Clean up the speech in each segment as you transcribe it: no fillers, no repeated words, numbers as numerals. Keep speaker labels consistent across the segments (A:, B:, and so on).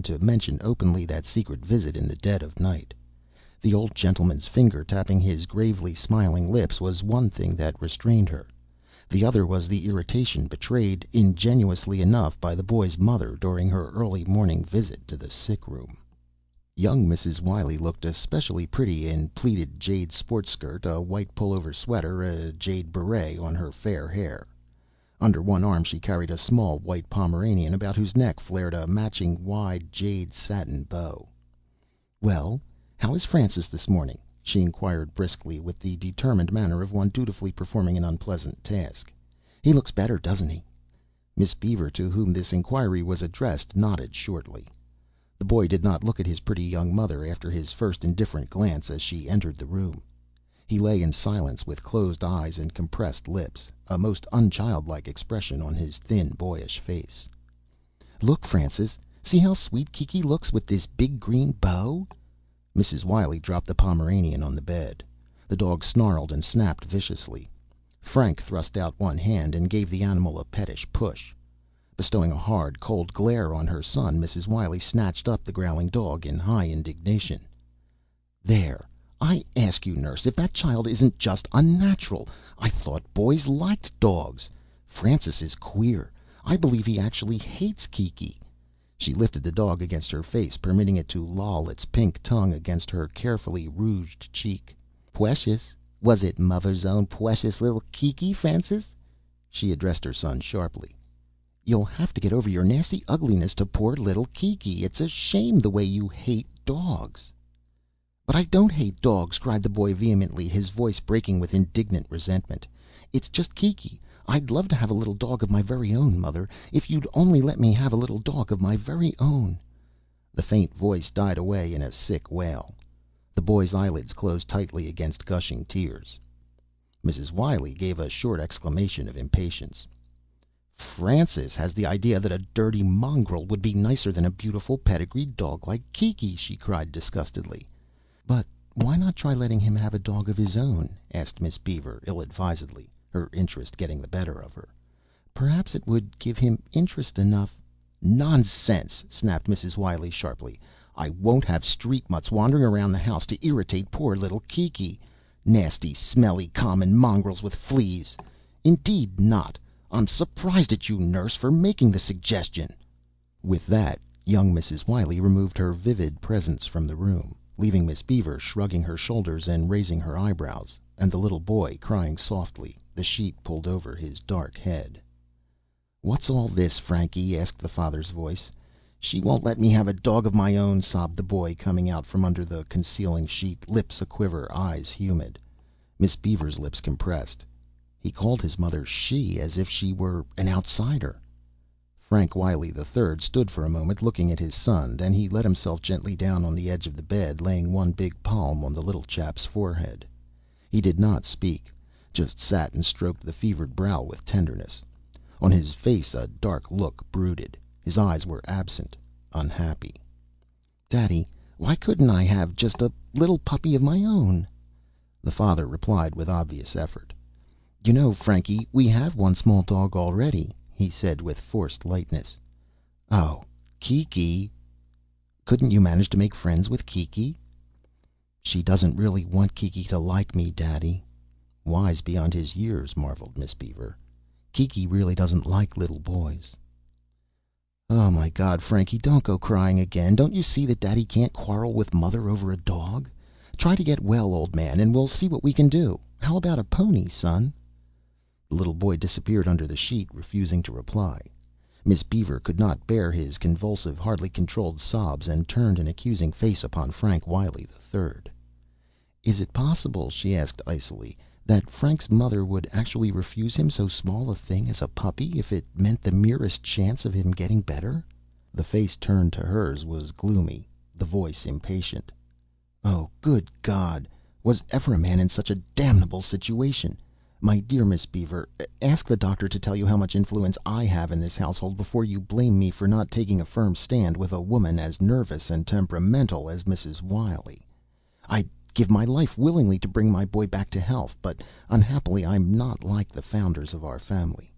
A: to mention openly that secret visit in the dead of night. The old gentleman's finger tapping his gravely smiling lips was one thing that restrained her. The other was the irritation betrayed, ingenuously enough, by the boy's mother during her early morning visit to the sick room. Young Mrs. Wiley looked especially pretty in pleated jade sports skirt, a white pullover sweater, a jade beret on her fair hair. Under one arm she carried a small white Pomeranian, about whose neck flared a matching wide jade satin bow. "Well, how is Francis this morning?" she inquired briskly, with the determined manner of one dutifully performing an unpleasant task. "He looks better, doesn't he?" Miss Beaver, to whom this inquiry was addressed, nodded shortly. The boy did not look at his pretty young mother after his first indifferent glance as she entered the room. He lay in silence with closed eyes and compressed lips, a most unchildlike expression on his thin, boyish face. "Look, Francis, see how sweet Kiki looks with this big green bow." Mrs. Wiley dropped the Pomeranian on the bed. The dog snarled and snapped viciously. Frank thrust out one hand and gave the animal a pettish push. Bestowing a hard, cold glare on her son, Mrs. Wiley snatched up the growling dog in high indignation. "There! I ask you, nurse, if that child isn't just unnatural. I thought boys liked dogs. Francis is queer. I believe he actually hates Kiki." She lifted the dog against her face, permitting it to loll its pink tongue against her carefully rouged cheek. "Pwecious? Was it mother's own pwecious little Kiki, Francis?" She addressed her son sharply. "You'll have to get over your nasty ugliness to poor little Kiki. It's a shame the way you hate dogs." "But I don't hate dogs!" cried the boy vehemently, his voice breaking with indignant resentment. "It's just Kiki. I'd love to have a little dog of my very own, mother, if you'd only let me have a little dog of my very own." The faint voice died away in a sick wail. The boy's eyelids closed tightly against gushing tears. Mrs. Wiley gave a short exclamation of impatience. "Francis has the idea that a dirty mongrel would be nicer than a beautiful pedigreed dog like Kiki," she cried disgustedly. "But why not try letting him have a dog of his own?" asked Miss Beaver ill-advisedly, her interest getting the better of her. "Perhaps it would give him interest enough—" "Nonsense!" snapped Mrs. Wiley sharply. "I won't have street mutts wandering around the house to irritate poor little Kiki. Nasty, smelly, common mongrels with fleas! Indeed not! I'm surprised at you, nurse, for making the suggestion." With that, young Mrs. Wiley removed her vivid presence from the room, leaving Miss Beaver shrugging her shoulders and raising her eyebrows, and the little boy crying softly, the sheet pulled over his dark head. "What's all this, Frankie?" asked the father's voice. "She won't let me have a dog of my own," sobbed the boy, coming out from under the concealing sheet, lips a-quiver, eyes humid. Miss Beaver's lips compressed. He called his mother "she," as if she were an outsider. Frank Wiley III stood for a moment looking at his son, then he let himself gently down on the edge of the bed, laying one big palm on the little chap's forehead. He did not speak, just sat and stroked the fevered brow with tenderness. On his face a dark look brooded. His eyes were absent, unhappy. "Daddy, why couldn't I have just a little puppy of my own?" The father replied with obvious effort. "You know, Frankie, we have one small dog already," he said with forced lightness. "Oh, Kiki." "Couldn't you manage to make friends with Kiki?" "She doesn't really want Kiki to like me, Daddy." Wise beyond his years, marveled Miss Beaver. "Kiki really doesn't like little boys." "Oh, my God, Frankie, don't go crying again. Don't you see that Daddy can't quarrel with Mother over a dog? Try to get well, old man, and we'll see what we can do. How about a pony, son?" The little boy disappeared under the sheet, refusing to reply. Miss Beaver could not bear his convulsive, hardly controlled sobs, and turned an accusing face upon Frank Wiley III. "Is it possible," she asked icily, "that Frank's mother would actually refuse him so small a thing as a puppy, if it meant the merest chance of him getting better?" The face turned to hers was gloomy, the voice impatient. "Oh, good God! Was ever a man in such a damnable situation? My dear Miss Beaver, ask the doctor to tell you how much influence I have in this household before you blame me for not taking a firm stand with a woman as nervous and temperamental as Mrs. Wiley. I'd give my life willingly to bring my boy back to health, but unhappily I'm not like the founders of our family."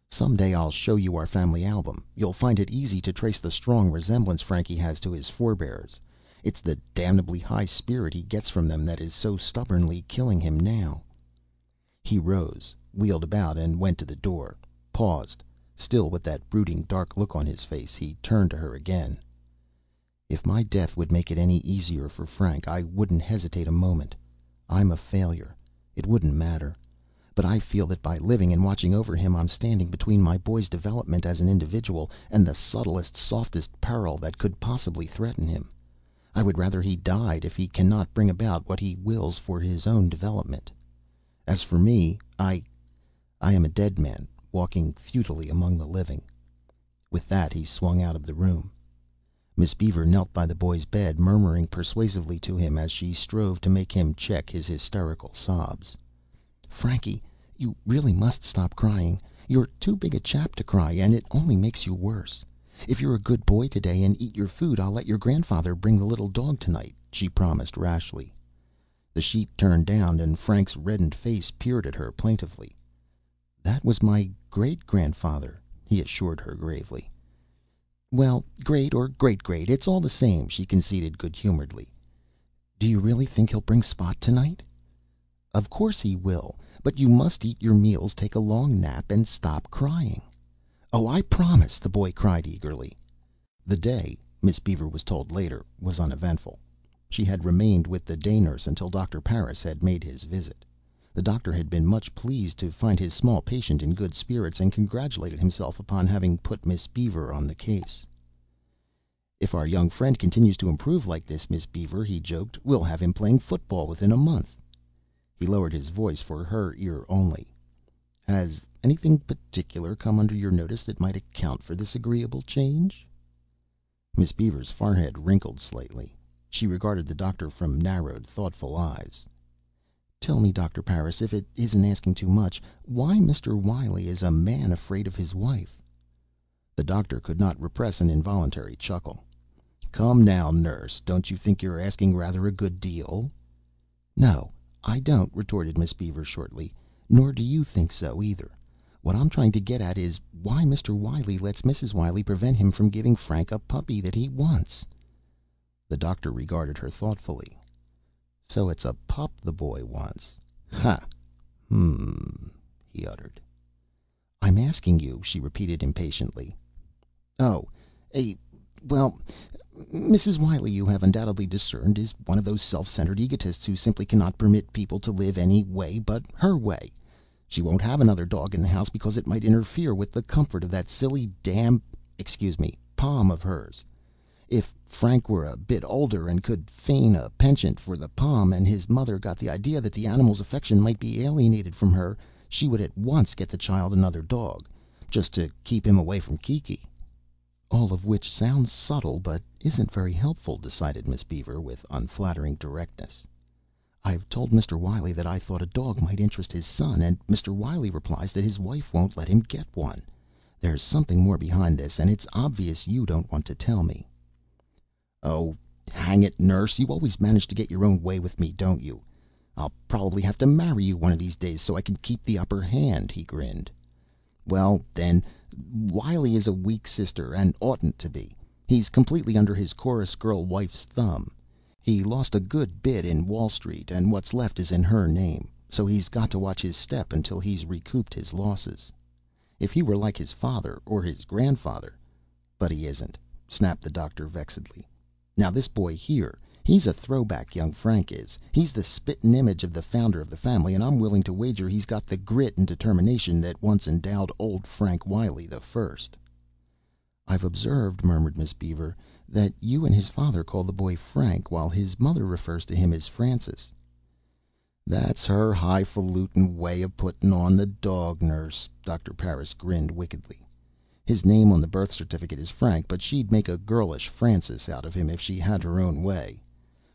A: Some day I'll show you our family album. You'll find it easy to trace the strong resemblance Frankie has to his forebears. It's the damnably high spirit he gets from them that is so stubbornly killing him now." He rose, wheeled about, and went to the door. Paused. Still with that brooding, dark look on his face, he turned to her again. "If my death would make it any easier for Frank, I wouldn't hesitate a moment. I'm a failure. It wouldn't matter. But I feel that by living and watching over him, I'm standing between my boy's development as an individual and the subtlest, softest peril that could possibly threaten him. I would rather he died if he cannot bring about what he wills for his own development. As for me, I am a dead man, walking futilely among the living." With that, he swung out of the room. Miss Beaver knelt by the boy's bed, murmuring persuasively to him as she strove to make him check his hysterical sobs. "Frankie, you really must stop crying. You're too big a chap to cry, and it only makes you worse. If you're a good boy today and eat your food, I'll let your grandfather bring the little dog tonight," she promised rashly. The sheet turned down, and Frank's reddened face peered at her plaintively. "That was my great-grandfather," he assured her gravely. "Well, great or great-great, it's all the same," she conceded good-humoredly. "Do you really think he'll bring Spot tonight?" "Of course he will. But you must eat your meals, take a long nap, and stop crying." "Oh, I promise!" the boy cried eagerly. The day, Miss Beaver was told later, was uneventful. She had remained with the day nurse until Dr. Parris had made his visit. The doctor had been much pleased to find his small patient in good spirits, and congratulated himself upon having put Miss Beaver on the case. "If our young friend continues to improve like this, Miss Beaver," he joked, "we'll have him playing football within a month." He lowered his voice for her ear only. "Has anything particular come under your notice that might account for this agreeable change?" Miss Beaver's forehead wrinkled slightly. She regarded the doctor from narrowed, thoughtful eyes. "Tell me, Dr. Parris, if it isn't asking too much, why Mr. Wiley is a man afraid of his wife?" The doctor could not repress an involuntary chuckle. "Come now, nurse, don't you think you're asking rather a good deal?" "No, I don't," retorted Miss Beaver shortly. "Nor do you think so, either. What I'm trying to get at is why Mr. Wiley lets Mrs. Wiley prevent him from giving Frank a puppy that he wants." The doctor regarded her thoughtfully. "So it's a pup the boy wants. Ha! He uttered. "I'm asking you," she repeated impatiently. "Oh, well, Mrs. Wiley, you have undoubtedly discerned, is one of those self-centered egotists who simply cannot permit people to live any way but her way. She won't have another dog in the house because it might interfere with the comfort of that silly Pom of hers. If Frank were a bit older and could feign a penchant for the Pom, and his mother got the idea that the animal's affection might be alienated from her, she would at once get the child another dog, just to keep him away from Kiki." "All of which sounds subtle, but isn't very helpful," decided Miss Beaver with unflattering directness. "I've told Mr. Wiley that I thought a dog might interest his son, and Mr. Wiley replies that his wife won't let him get one. There's something more behind this, and it's obvious you don't want to tell me." "Oh, hang it, nurse, you always manage to get your own way with me, don't you? I'll probably have to marry you one of these days so I can keep the upper hand," he grinned. "Well, then, Wiley is a weak sister, and oughtn't to be. He's completely under his chorus girl wife's thumb. He lost a good bit in Wall Street, and what's left is in her name, so he's got to watch his step until he's recouped his losses. If he were like his father, or his grandfather—" "But he isn't," snapped the doctor vexedly. "Now this boy here, he's a throwback, young Frank is. He's the spittin' image of the founder of the family, and I'm willing to wager he's got the grit and determination that once endowed old Frank Wiley the First." "I've observed," murmured Miss Beaver, "that you and his father call the boy Frank, while his mother refers to him as Francis." "That's her highfalutin' way of puttin' on the dog, nurse." Dr. Parris grinned wickedly. "His name on the birth certificate is Frank, but she'd make a girlish Francis out of him if she had her own way.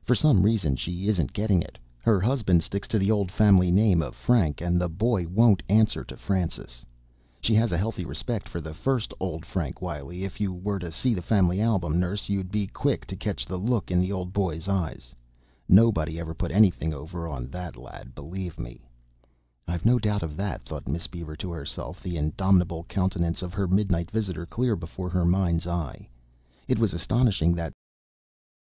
A: For some reason she isn't getting it. Her husband sticks to the old family name of Frank, and the boy won't answer to Francis. She has a healthy respect for the first old Frank Wiley. If you were to see the family album, nurse, you'd be quick to catch the look in the old boy's eyes. Nobody ever put anything over on that lad, believe me." "I've no doubt of that," thought Miss Beaver to herself, the indomitable countenance of her midnight visitor clear before her mind's eye. It was astonishing that